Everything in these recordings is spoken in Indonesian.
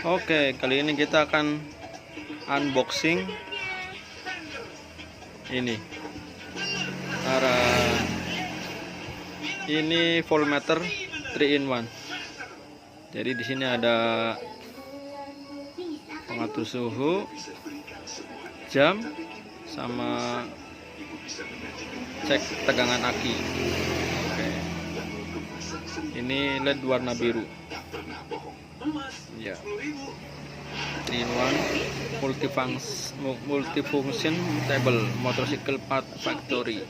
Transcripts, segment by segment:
Oke, kali ini kita akan unboxing ini. Ini voltmeter 3 in 1. Jadi di sini ada pengatur suhu, jam, sama cek tegangan aki. Oke. Ini LED warna biru. Ya. 3 in 1 multifunction table motorcycle part factory.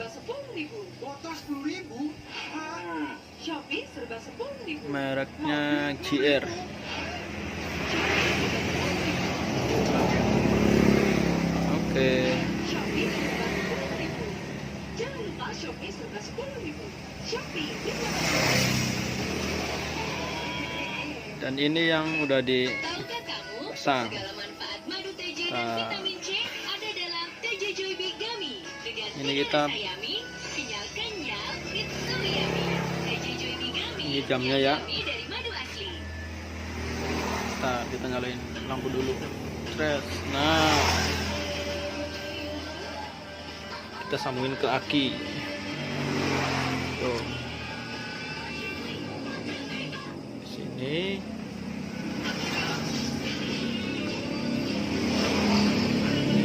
Mereknya GR. Oke. Dan ini yang udah dipasang. Ini kita ini jamnya ya. Kita nyalain lampu dulu. Nah, kita sambungin ke aki. Tuh. Di sini.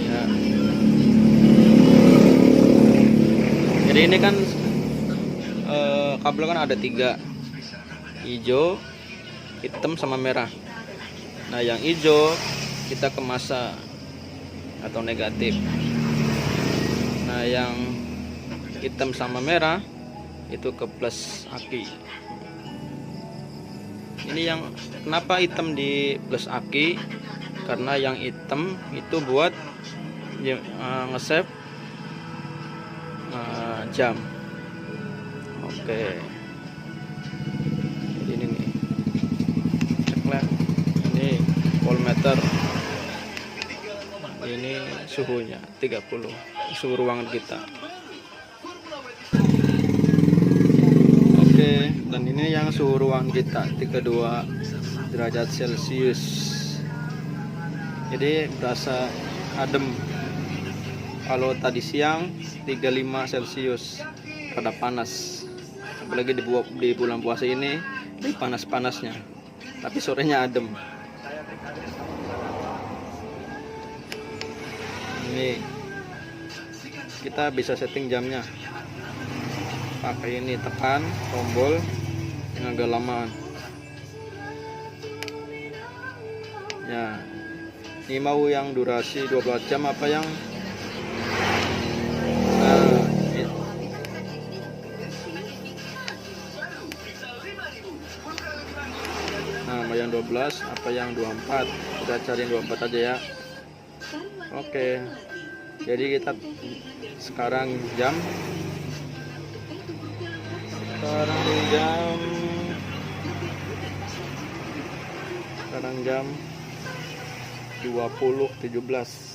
Ya. Jadi ini kan kabel kan ada 3, hijau, hitam, sama merah. Nah, yang hijau kita ke massa atau negatif. Nah, yang hitam sama merah itu ke plus aki. Ini yang kenapa hitam di plus aki, karena yang hitam itu buat nge-save jam. Oke. Ini nih, ceklah. Ini voltmeter. Ini suhunya 30, suhu ruangan kita. Oke, dan ini yang suhu ruangan kita 32 derajat Celcius. Jadi berasa adem. Kalau tadi siang 35 Celcius, rada panas. Apalagi di bulan puasa ini panas-panasnya. Tapi sorenya adem. Ini kita bisa setting jamnya. Pakai ini, tekan tombol yang agak lama. Ya. Ini mau yang durasi 12 jam apa yang mau yang 12 apa yang 24. Kita cari 24 aja ya. Oke. Jadi kita sekarang jam 20:17.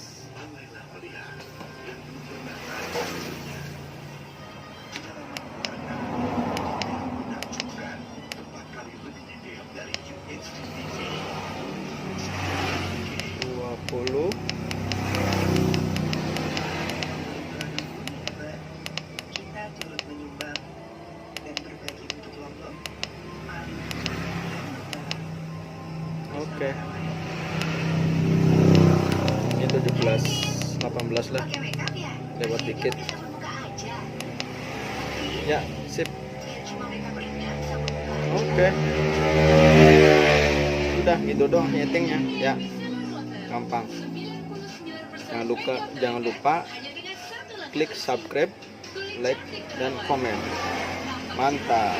Oke. Ini 17, 18 lah. Lewat dikit. Ya, sip. Oke. Udah gitu doang nyetingnya, ya. Gampang. Jangan lupa klik subscribe, like, dan komen. Mantap.